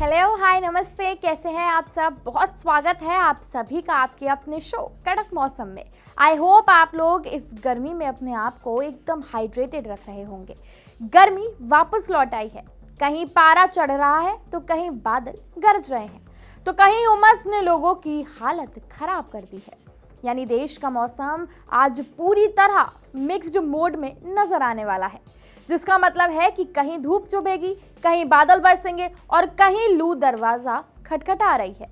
Hello hi नमस्ते, कैसे हैं आप सब। बहुत स्वागत है आप सभी का आपके अपने शो कड़क मौसम में। आई होप आप लोग इस गर्मी में अपने आप को एकदम हाइड्रेटेड रख रहे होंगे। गर्मी वापस लौट आई है, कहीं पारा चढ़ रहा है तो कहीं बादल गरज रहे हैं, तो कहीं उमस ने लोगों की हालत खराब कर दी है। यानी देश का मौसम आज पूरी तरह मिक्स्ड मोड में नजर आने वाला है, जिसका मतलब है कि कहीं धूप चुभेगी, कहीं बादल बरसेंगे और कहीं लू दरवाजा खटखटा रही है।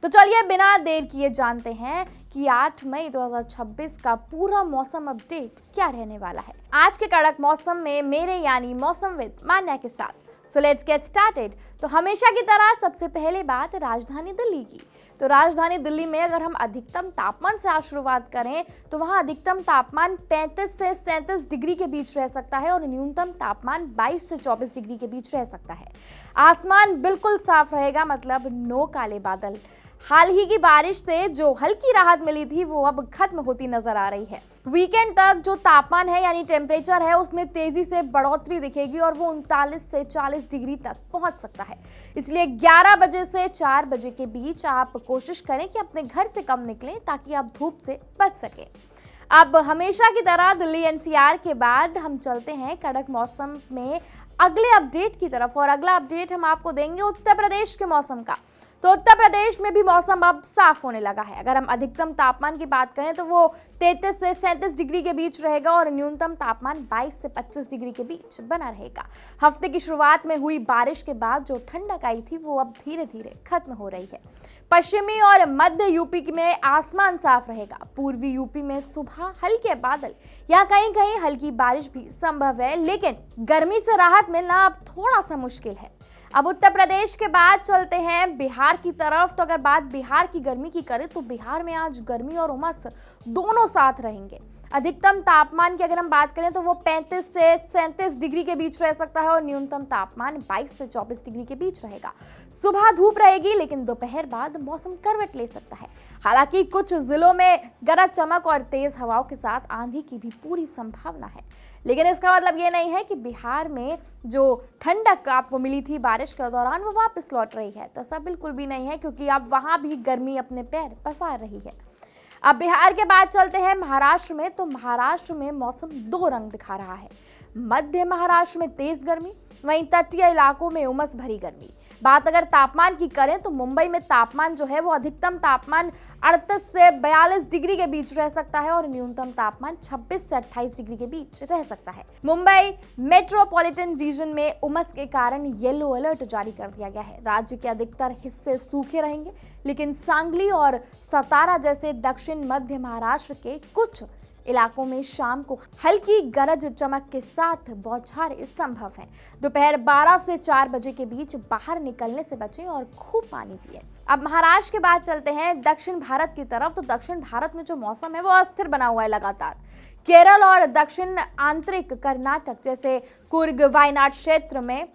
तो चलिए बिना देर किए जानते हैं कि 8 मई 2026 का पूरा मौसम अपडेट क्या रहने वाला है आज के कड़क मौसम में मेरे यानी मौसमविद मान्या के साथ। So let's get started. तो हमेशा की तरह सबसे पहले बात राजधानी दिल्ली की। तो राजधानी दिल्ली में अगर हम अधिकतम तापमान से आज शुरुआत करें तो वहां अधिकतम तापमान 35 से 37 डिग्री के बीच रह सकता है और न्यूनतम तापमान 22 से 24 डिग्री के बीच रह सकता है। आसमान बिल्कुल साफ रहेगा, मतलब नो काले बादल। हाल ही की बारिश से जो हल्की राहत मिली थी वो अब खत्म होती नजर आ रही है। वीकेंड तक जो तापमान है यानी टेम्परेचर है उसमें तेजी से बढ़ोतरी दिखेगी और वो 39 से 40 डिग्री तक पहुंच सकता है। इसलिए 11 बजे से 4 बजे के बीच आप कोशिश करें कि अपने घर से कम निकलें ताकि आप धूप से बच सकें। अब हमेशा की तरह दिल्ली एनसीआर के बाद हम चलते हैं कड़क मौसम में अगले अपडेट की तरफ, और अगला अपडेट हम आपको देंगे उत्तर प्रदेश के मौसम का। तो उत्तर प्रदेश में भी मौसम अब साफ होने लगा है। अगर हम अधिकतम तापमान की बात करें तो वो 33 से 37 डिग्री के बीच रहेगा और न्यूनतम तापमान 22 से 25 डिग्री के बीच बना रहेगा। हफ्ते की शुरुआत में हुई बारिश के बाद जो ठंडक आई थी वो अब धीरे धीरे खत्म हो रही है। पश्चिमी और मध्य यूपी में आसमान साफ रहेगा। पूर्वी यूपी में सुबह हल्के बादल या कहीं कहीं हल्की बारिश भी संभव है, लेकिन गर्मी से राहत मिलना अब थोड़ा सा मुश्किल है। अब उत्तर प्रदेश के बाद चलते हैं बिहार की तरफ। तो अगर बात बिहार की गर्मी की करें तो बिहार में आज गर्मी और उमस दोनों साथ रहेंगे। अधिकतम तापमान की अगर हम बात करें तो वो 35 से 37 डिग्री के बीच रह सकता है और न्यूनतम तापमान 22 से 24 डिग्री के बीच रहेगा। सुबह धूप रहेगी, लेकिन दोपहर बाद मौसम करवट ले सकता है। हालांकि कुछ जिलों में गरज चमक और तेज हवाओं के साथ आंधी की भी पूरी संभावना है, लेकिन इसका मतलब ये नहीं है कि बिहार में जो ठंडक आपको मिली थी बारिश के दौरान वो वापस लौट रही है। तो ऐसा बिल्कुल भी नहीं है, क्योंकि अब वहां भी गर्मी अपने पैर पसार रही है। अब बिहार के बाद चलते हैं महाराष्ट्र में। तो महाराष्ट्र में मौसम दो रंग दिखा रहा है। मध्य महाराष्ट्र में तेज गर्मी, वहीं तटीय इलाकों में उमस भरी गर्मी। बात अगर तापमान की करें तो मुंबई में तापमान जो है वो अधिकतम तापमान 38 से 42 डिग्री के बीच रह सकता है और न्यूनतम तापमान 26 से 28 डिग्री के बीच रह सकता है। मुंबई मेट्रोपॉलिटन रीजन में उमस के कारण येलो अलर्ट जारी कर दिया गया है। राज्य के अधिकतर हिस्से सूखे रहेंगे, लेकिन सांगली और सतारा जैसे दक्षिण मध्य महाराष्ट्र के कुछ इलाकों में शाम को हल्की गरज चमक के साथ बौछारें संभव है। दोपहर 12 से 4 बजे के बीच बाहर निकलने से बचें और खूब पानी पिएं। अब महाराष्ट्र के बाद चलते हैं दक्षिण भारत की तरफ। तो दक्षिण भारत में जो मौसम है वो अस्थिर बना हुआ है लगातार। केरल और दक्षिण आंतरिक कर्नाटक जैसे कुर्ग वायनाड क्षेत्र में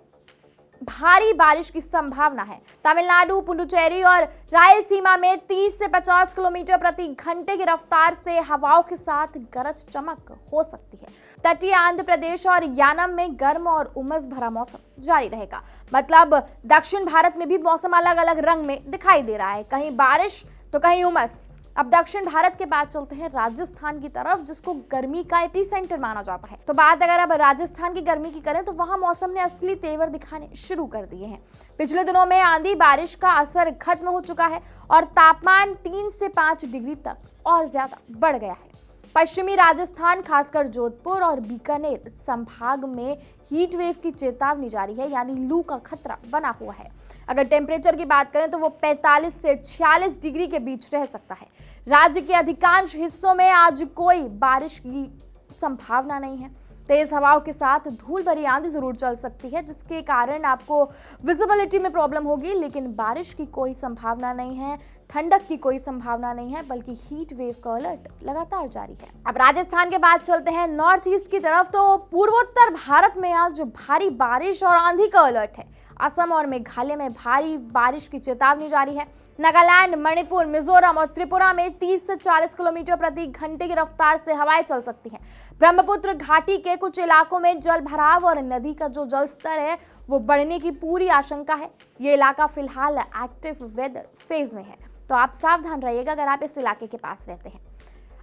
भारी बारिश की संभावना है। तमिलनाडु, पुडुचेरी और रायलसीमा में 30 से 50 किलोमीटर प्रति घंटे की रफ्तार से हवाओं के साथ गरज चमक हो सकती है। तटीय आंध्र प्रदेश और यानम में गर्म और उमस भरा मौसम जारी रहेगा। मतलब दक्षिण भारत में भी मौसम अलग अलग रंग में दिखाई दे रहा है, कहीं बारिश तो कहीं उमस। अब दक्षिण भारत के बाद चलते हैं राजस्थान की तरफ, जिसको गर्मी का एपिसेंटर माना जाता है। तो बात अगर अब राजस्थान की गर्मी की करें तो वहां मौसम ने असली तेवर दिखाने शुरू कर दिए हैं। पिछले दिनों में आंधी बारिश का असर खत्म हो चुका है और तापमान 3 से 5 डिग्री तक और ज्यादा बढ़ गया है। पश्चिमी राजस्थान, खासकर जोधपुर और बीकानेर संभाग में हीट वेव की चेतावनी जारी है, यानी लू का खतरा बना हुआ है। अगर टेम्परेचर की बात करें तो वो 45 से 46 डिग्री के बीच रह सकता है। राज्य के अधिकांश हिस्सों में आज कोई बारिश की संभावना नहीं है। तेज हवाओं के साथ धूल भरी आंधी जरूर चल सकती है, जिसके कारण आपको विजिबिलिटी में प्रॉब्लम होगी, लेकिन बारिश की कोई संभावना नहीं है, ठंडक की कोई संभावना नहीं है, बल्कि हीट वेव का अलर्ट लगातार जारी है। अब राजस्थान के बाद चलते हैं नॉर्थ ईस्ट की तरफ। तो पूर्वोत्तर भारत में आज भारी बारिश और आंधी का अलर्ट है। असम और मेघालय में भारी बारिश की चेतावनी जारी है। नागालैंड, मणिपुर, मिजोरम और त्रिपुरा में 30 से 40 किलोमीटर प्रति घंटे की रफ्तार से हवाएं चल सकती हैं। ब्रह्मपुत्र घाटी के कुछ इलाकों में जल भराव और नदी का जो जल स्तर है वो बढ़ने की पूरी आशंका है। ये इलाका फिलहाल एक्टिव वेदर फेज में है, तो आप सावधान रहिएगा अगर आप इस इलाके के पास रहते हैं।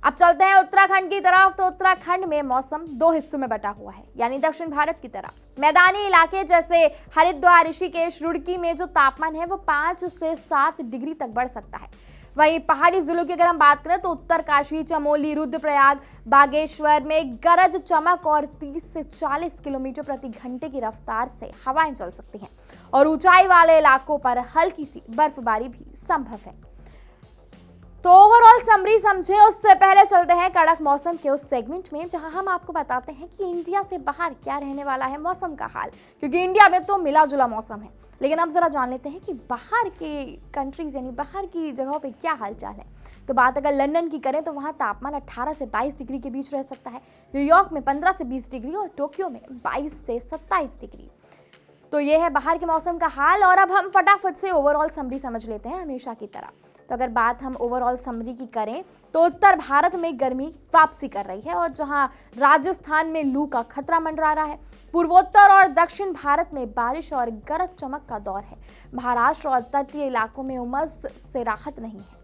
अब चलते हैं उत्तराखंड की तरफ। तो उत्तराखंड में मौसम दो हिस्सों में बटा हुआ है, यानी दक्षिण भारत की तरह मैदानी इलाके जैसे हरिद्वार, ऋषिकेश, रुड़की में जो तापमान है वो 5 से 7 डिग्री तक बढ़ सकता है। वहीं पहाड़ी जिलों की अगर हम बात करें तो उत्तरकाशी, चमोली, रुद्रप्रयाग, बागेश्वर में गरज चमक और 30 से 40 किलोमीटर प्रति घंटे की रफ्तार से हवाएं चल सकती हैं और ऊंचाई वाले इलाकों पर हल्की सी बर्फबारी भी संभव है। तो ओवरऑल समरी समझे उससे पहले चलते हैं कड़क मौसम के उस सेगमेंट में जहां हम आपको बताते हैं कि इंडिया से बाहर क्या रहने वाला है मौसम का हाल, क्योंकि इंडिया में तो मिला जुला मौसम है, लेकिन अब जरा जान लेते हैं कि बाहर के कंट्रीज यानी बाहर की जगहों पे क्या हालचाल है। तो बात अगर लंदन की करें तो वहां तापमान 18 से 22 डिग्री के बीच रह सकता है, न्यूयॉर्क में 15 से 20 डिग्री और टोक्यो में 22 से 27 डिग्री। तो ये है बाहर के मौसम का हाल। और अब हम फटाफट से ओवरऑल समरी समझ लेते हैं हमेशा की तरह। तो अगर बात हम ओवरऑल समरी की करें तो उत्तर भारत में गर्मी वापसी कर रही है और जहां राजस्थान में लू का खतरा मंडरा रहा है, पूर्वोत्तर और दक्षिण भारत में बारिश और गरज चमक का दौर है। महाराष्ट्र और तटीय इलाकों में उमस से राहत नहीं है।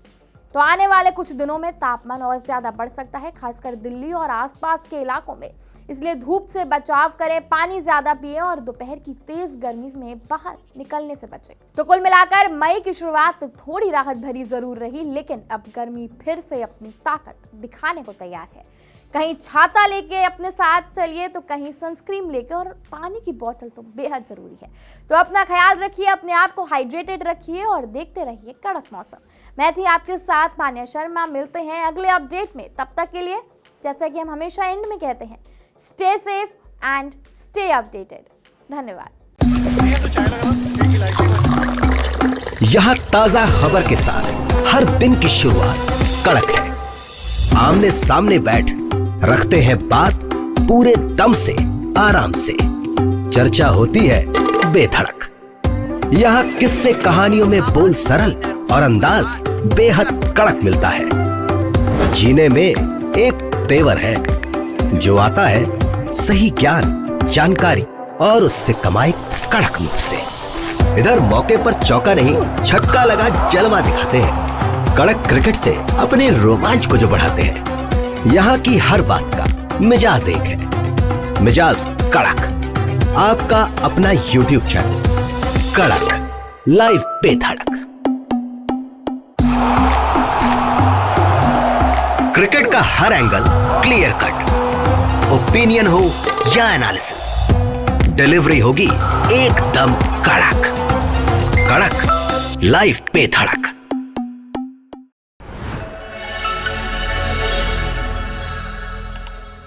तो आने वाले कुछ दिनों में तापमान और ज्यादा बढ़ सकता है, खासकर दिल्ली और आसपास के इलाकों में। इसलिए धूप से बचाव करें, पानी ज्यादा पिएं और दोपहर की तेज गर्मी में बाहर निकलने से बचें। तो कुल मिलाकर मई की शुरुआत थोड़ी राहत भरी जरूर रही, लेकिन अब गर्मी फिर से अपनी ताकत दिखाने को तैयार है। कहीं छाता लेके अपने साथ चलिए तो कहीं सनस्क्रीन लेके, और पानी की बोतल तो बेहद जरूरी है। तो अपना ख्याल रखिए, अपने आप को हाइड्रेटेड रखिए और देखते रहिए कड़क मौसम। मैं थी आपके साथ मान्या शर्मा। मिलते हैं अगले अपडेट में, तब तक के लिए जैसा कि हम हमेशा एंड में कहते हैं, stay safe and stay updated. धन्यवाद। यहाँ ताजा खबर के साथ हर दिन की शुरुआत कड़क है। आमने सामने बैठ रखते हैं बात पूरे दम से, आराम से। चर्चा होती है बेधड़क। यहाँ किस्से कहानियों में बोल सरल और अंदाज बेहद कड़क मिलता है। जीने में एक तेवर है जो आता है सही ज्ञान, जानकारी और उससे कमाई कड़क नोट से। इधर मौके पर चौका नहीं, छक्का लगा जलवा दिखाते हैं। कड़क क्रिकेट से अपने रोमांच को जो बढ़ाते हैं। यहाँ की हर बात का मिजाज एक है, मिजाज कड़क। आपका अपना YouTube चैनल कड़क लाइव बेधड़क। क्रिकेट का हर एंगल क्लियर कट, ओपिनियन हो या एनालिसिस, डिलीवरी होगी एकदम कड़क। कड़क लाइव बेधड़क।